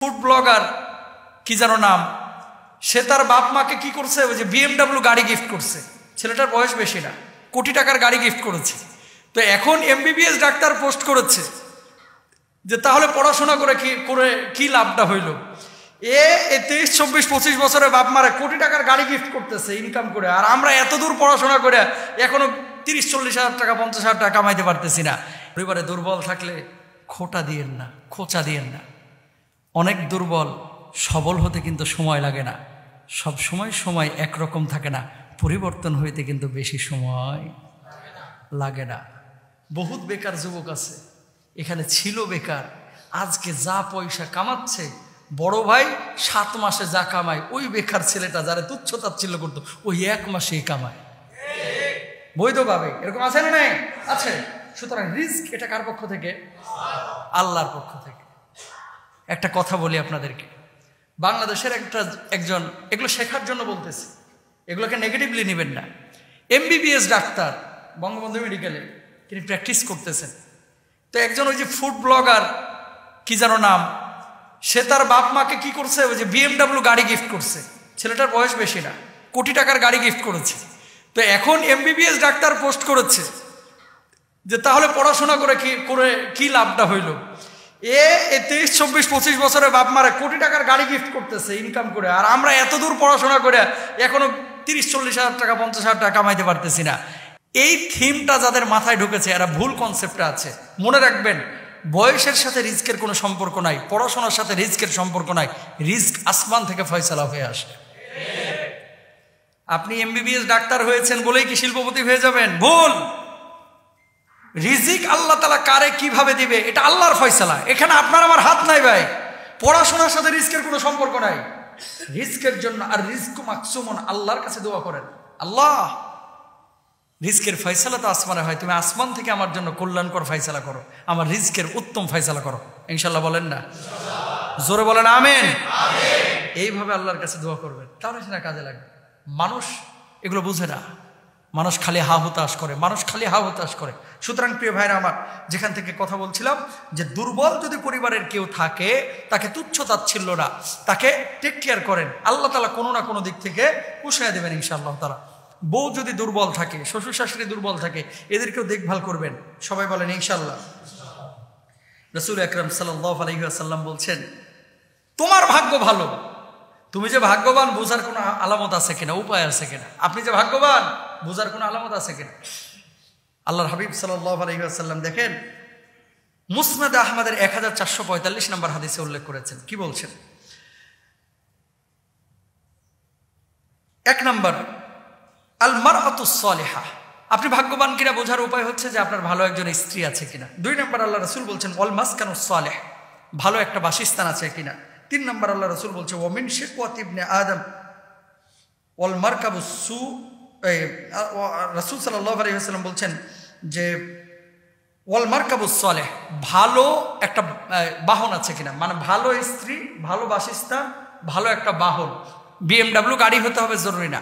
Food blogger কি যেন নাম, সে তার বাপ মাকে কি করছে, ওই যে BMW গাড়ি গিফট করছে। ছেলেটার বয়স বেশি না, কোটি টাকার গাড়ি গিফট করেছে। তো এখন MBBS ডাক্তার পোস্ট করেছে যে তাহলে পড়াশোনা করে কি লাভটা হইল। 23, 24, 25 বছরের বাপ মারা কোটি টাকার গাড়ি গিফট করতেছে ইনকাম করে, আর আমরা এত দূর পড়াশোনা করে এখনো 30-40 হাজার টাকা 50 হাজার টাকা কামাইতে পারতেছি না। পরিবারে দুর্বল থাকলে খোঁচা দিয়েন না। অনেক দুর্বল, সবল হতে কিন্তু সময় লাগে না। সব সময় একরকম থাকে না, পরিবর্তন হইতে কিন্তু বেশি সময় লাগে না। বহুত বেকার যুবক আছে এখানে, ছিল বেকার, আজকে যা পয়সা কামাচ্ছে, বড় ভাই 7 মাসে যা কামায়, ওই বেকার ছেলেটা যারা তুচ্ছ তাচ্ছিল্য করতো ওই 1 মাসেই কামায় বৈধভাবে। এরকম আছে না? নাই আছে। সুতরাং রিস্ক এটা কার পক্ষ থেকে? আল্লাহর পক্ষ থেকে। একটা কথা বলি আপনাদেরকে, বাংলাদেশের একজন, এগুলো শেখার জন্য বলতেছি, এগুলোকে নেগেটিভলি নেবেন না। MBBS ডাক্তার, বঙ্গবন্ধু মেডিকেলে তিনি প্র্যাকটিস করতেছেন। তো একজন ওই যে ফুড ব্লগার কি যেন নাম, সে তার বাপ মাকে কি করছে, ওই যে BMW গাড়ি গিফট করছে। ছেলেটার বয়স বেশি না, কোটি টাকার গাড়ি গিফট করেছে। তো এখন MBBS ডাক্তার পোস্ট করেছে যে তাহলে পড়াশোনা করে কি লাভটা হইল। 23, 24, 25 বছরের বাপ মারা কোটি টাকার গাড়ি গিফট করতেছে ইনকাম করে, আর আমরা এত দূর পড়াশোনা করে এখনো 30-40 হাজার টাকা 50 হাজার টাকা কামাইতে পারতেছি না। এই থিমটা যাদের মাথায় ঢুকেছে এরা ভুল কনসেপ্টে আছে। মনে রাখবেন, বয়সের সাথে রিস্কের কোনো সম্পর্ক নাই, পড়াশোনার সাথে রিস্কের সম্পর্ক নাই। রিস্ক আসমান থেকে ফয়সালা হয়ে আসে। আপনি MBBS ডাক্তার হয়েছেন বলেই কি শিল্পপতি হয়ে যাবেন? ভুল। রিজিক আল্লাহ তাআলা কারে কিভাবে দিবে এটা আল্লাহর ফয়সালা, এখানে আপনার আমার হাত নাই ভাই। পড়াশোনার সাথে রিস্কের কোনো সম্পর্ক নাই। রিস্কের জন্য আর রিজকু মাকসুমুন, আল্লাহর কাছে দোয়া করেন, আল্লাহ রিস্কের ফয়সালা তো আসমানে হয়, তুমি আসমান থেকে আমার জন্য কল্যাণকর ফয়সালা করো, আমার রিস্কের উত্তম ফয়সালা করো। ইনশাআল্লাহ বলেন না? জোরে বলেন আমিন। এইভাবে আল্লাহর কাছে দোয়া করবেন, তাহলে সেটা কাজে লাগবে। মানুষ এগুলো বুঝে না, মানুষ খালি হা হুতাশ করে। সুতরাং প্রিয় ভাইরা আমার, যেখান থেকে কথা বলছিলাম যে দুর্বল যদি পরিবারের কেউ থাকে, তাকে তুচ্ছ তাচ্ছিল্য না, তাকে টেক কেয়ার করেন, আল্লাহ তাআলা কোনো না কোনো দিক থেকে পুষায় দেবেন ইনশাআল্লাহ তাআলা। বউ যদি দুর্বল থাকে, শ্বশুর শাশুড়ি দুর্বল থাকে, এদেরকেও দেখভাল করবেন। সবাই বলেন ইনশাআল্লাহ। রাসূল আকরাম সাল্লাল্লাহু আলাইহি ওয়াসাল্লাম বলছেন, তোমার ভাগ্য ভালো। তুমি যে ভাগ্যবান বোঝার কোনো আলামত আছে কিনা, উপায় আছে কিনা? আপনি যে ভাগ্যবান বোঝার কোনো আলামত আছে কিনা? আল্লাহর হাবিব সাল্লাল্লাহু আলাইহি ওয়াসাল্লাম দেখেন, মুসনাদ আহমদের 1445 নম্বর হাদিসে উল্লেখ করেছেন। কি বলছেন? 1 নম্বর, আল মারআতুস সালিহা। আপনি ভাগ্যবান কিনা বোঝার উপায় হচ্ছে যে আপনার ভালো একজন স্ত্রী আছে কিনা। 2 নম্বর, আল্লাহ রাসূল বলছেন ওয়াল মাসকানুস সালিহ, ভালো একটা বাসস্থান আছে কিনা। 3 নম্বর, আল্লাহ রাসূল বলছে ওয়া মিন শিকওয়াতি ইবনে আদম ওয়াল মারকাবুস সু। রাসূল সাল্লাল্লাহু আলাইহি ওয়াসাল্লাম বলছেন যে ওয়াল মারকাবুস সালিহ, ভালো একটা বাহন আছে কিনা, মানে ভালো স্ত্রী, ভালো বাসস্থান, ভালো একটা বাহন। BMW গাড়ি হতে হবে জরুরি না,